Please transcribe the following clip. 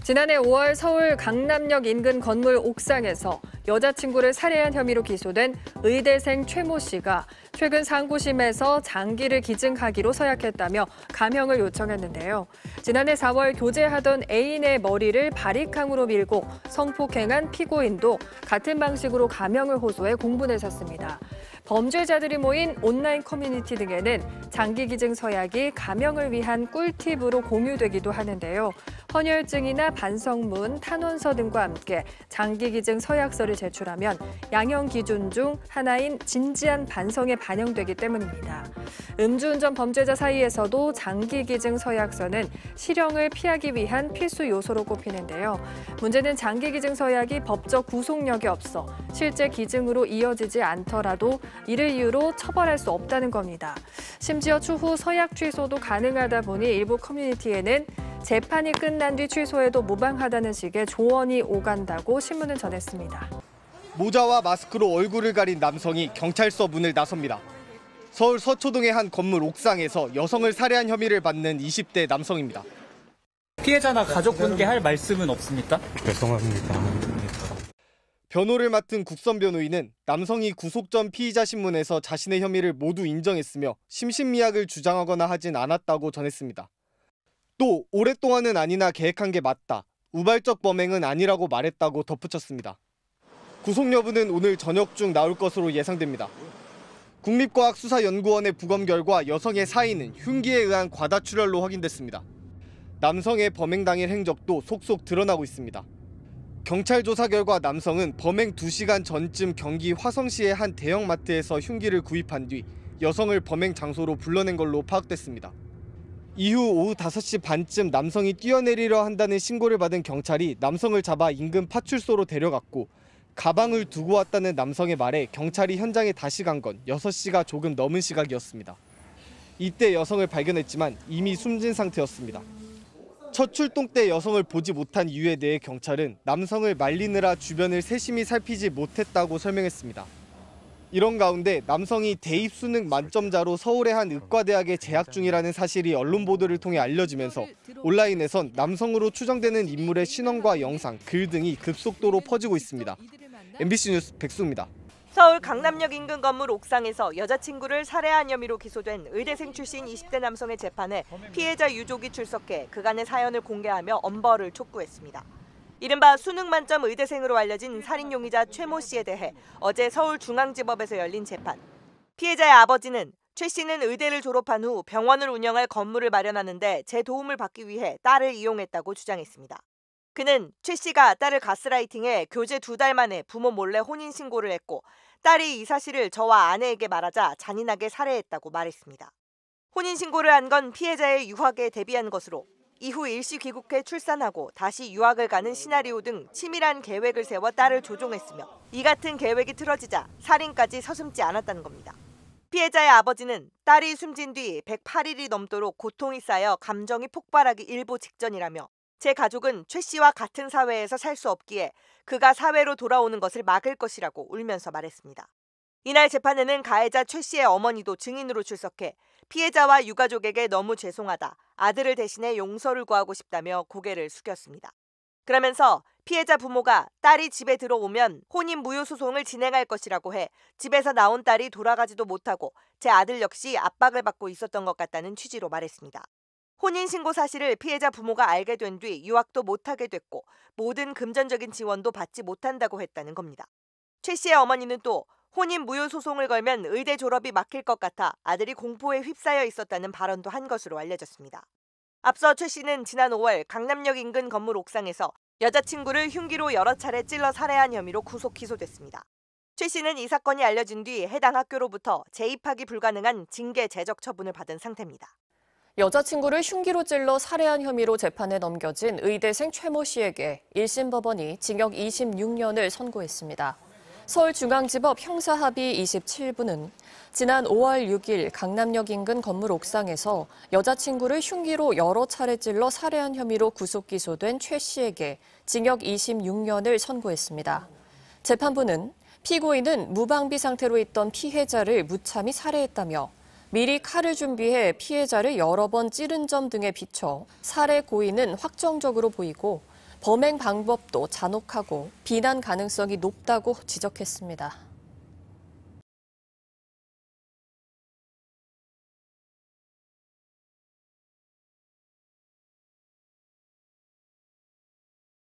지난해 5월 서울 강남역 인근 건물 옥상에서 여자친구를 살해한 혐의로 기소된 의대생 최모 씨가 최근 상고심에서 장기를 기증하기로 서약했다며 감형을 요청했는데요. 지난해 4월 교제하던 애인의 머리를 바리캉으로 밀고 성폭행한 피고인도 같은 방식으로 감형을 호소해 공분을 샀습니다. 범죄자들이 모인 온라인 커뮤니티 등에는 장기 기증 서약이 감형을 위한 꿀팁으로 공유되기도 하는데요. 헌혈증이나 반성문, 탄원서 등과 함께 장기 기증 서약서를 제출하면 양형 기준 중 하나인 진지한 반성에 반영되기 때문입니다. 음주운전 범죄자 사이에서도 장기 기증 서약서는 실형을 피하기 위한 필수 요소로 꼽히는데요. 문제는 장기 기증 서약이 법적 구속력이 없어 실제 기증으로 이어지지 않더라도 이를 이유로 처벌할 수 없다는 겁니다. 심지어 추후 서약 취소도 가능하다 보니 일부 커뮤니티에는 재판이 끝난 뒤 취소해도 무방하다는 식의 조언이 오간다고 신문은 전했습니다. 모자와 마스크로 얼굴을 가린 남성이 경찰서 문을 나섭니다. 서울 서초동의 한 건물 옥상에서 여성을 살해한 혐의를 받는 20대 남성입니다. 피해자나 가족분께 할 말씀은 없습니까? 죄송합니다. 변호를 맡은 국선 변호인은 남성이 구속 전 피의자 신문에서 자신의 혐의를 모두 인정했으며 심신미약을 주장하거나 하진 않았다고 전했습니다. 또 오랫동안은 아니나 계획한 게 맞다. 우발적 범행은 아니라고 말했다고 덧붙였습니다. 구속 여부는 오늘 저녁 중 나올 것으로 예상됩니다. 국립과학수사연구원의 부검 결과 여성의 사인은 흉기에 의한 과다출혈로 확인됐습니다. 남성의 범행 당일 행적도 속속 드러나고 있습니다. 경찰 조사 결과 남성은 범행 2시간 전쯤 경기 화성시의 한 대형마트에서 흉기를 구입한 뒤 여성을 범행 장소로 불러낸 걸로 파악됐습니다. 이후 오후 5시 반쯤 남성이 뛰어내리려 한다는 신고를 받은 경찰이 남성을 잡아 인근 파출소로 데려갔고 가방을 두고 왔다는 남성의 말에 경찰이 현장에 다시 간 건 6시가 조금 넘은 시각이었습니다. 이때 여성을 발견했지만 이미 숨진 상태였습니다. 첫 출동 때 여성을 보지 못한 이유에 대해 경찰은 남성을 말리느라 주변을 세심히 살피지 못했다고 설명했습니다. 이런 가운데 남성이 대입 수능 만점자로 서울의 한 의과대학에 재학 중이라는 사실이 언론 보도를 통해 알려지면서 온라인에선 남성으로 추정되는 인물의 신원과 영상, 글 등이 급속도로 퍼지고 있습니다. MBC 뉴스 백수입니다. 서울 강남역 인근 건물 옥상에서 여자친구를 살해한 혐의로 기소된 의대생 출신 20대 남성의 재판에 피해자 유족이 출석해 그간의 사연을 공개하며 엄벌을 촉구했습니다. 이른바 수능 만점 의대생으로 알려진 살인 용의자 최모 씨에 대해 어제 서울중앙지법에서 열린 재판. 피해자의 아버지는 최 씨는 의대를 졸업한 후 병원을 운영할 건물을 마련하는데 제 도움을 받기 위해 딸을 이용했다고 주장했습니다. 그는 최 씨가 딸을 가스라이팅해 교제 2달 만에 부모 몰래 혼인신고를 했고 딸이 이 사실을 저와 아내에게 말하자 잔인하게 살해했다고 말했습니다. 혼인신고를 한 건 피해자의 유학에 대비한 것으로 이후 일시 귀국해 출산하고 다시 유학을 가는 시나리오 등 치밀한 계획을 세워 딸을 조종했으며 이 같은 계획이 틀어지자 살인까지 서슴지 않았다는 겁니다. 피해자의 아버지는 딸이 숨진 뒤 108일이 넘도록 고통이 쌓여 감정이 폭발하기 일보 직전이라며 제 가족은 최 씨와 같은 사회에서 살 수 없기에 그가 사회로 돌아오는 것을 막을 것이라고 울면서 말했습니다. 이날 재판에는 가해자 최 씨의 어머니도 증인으로 출석해 피해자와 유가족에게 너무 죄송하다, 아들을 대신해 용서를 구하고 싶다며 고개를 숙였습니다. 그러면서 피해자 부모가 딸이 집에 들어오면 혼인 무효 소송을 진행할 것이라고 해 집에서 나온 딸이 돌아가지도 못하고 제 아들 역시 압박을 받고 있었던 것 같다는 취지로 말했습니다. 혼인신고 사실을 피해자 부모가 알게 된 뒤 유학도 못하게 됐고 모든 금전적인 지원도 받지 못한다고 했다는 겁니다. 최 씨의 어머니는 또 혼인 무효 소송을 걸면 의대 졸업이 막힐 것 같아 아들이 공포에 휩싸여 있었다는 발언도 한 것으로 알려졌습니다. 앞서 최 씨는 지난 5월 강남역 인근 건물 옥상에서 여자친구를 흉기로 여러 차례 찔러 살해한 혐의로 구속 기소됐습니다. 최 씨는 이 사건이 알려진 뒤 해당 학교로부터 재입학이 불가능한 징계 제적 처분을 받은 상태입니다. 여자친구를 흉기로 찔러 살해한 혐의로 재판에 넘겨진 의대생 최모 씨에게 1심 법원이 징역 26년을 선고했습니다. 서울중앙지법 형사합의 27부는 지난 5월 6일 강남역 인근 건물 옥상에서 여자친구를 흉기로 여러 차례 찔러 살해한 혐의로 구속 기소된 최 씨에게 징역 26년을 선고했습니다. 재판부는 피고인은 무방비 상태로 있던 피해자를 무참히 살해했다며 미리 칼을 준비해 피해자를 여러 번 찌른 점 등에 비춰 살해 고의는 확정적으로 보이고 범행 방법도 잔혹하고 비난 가능성이 높다고 지적했습니다.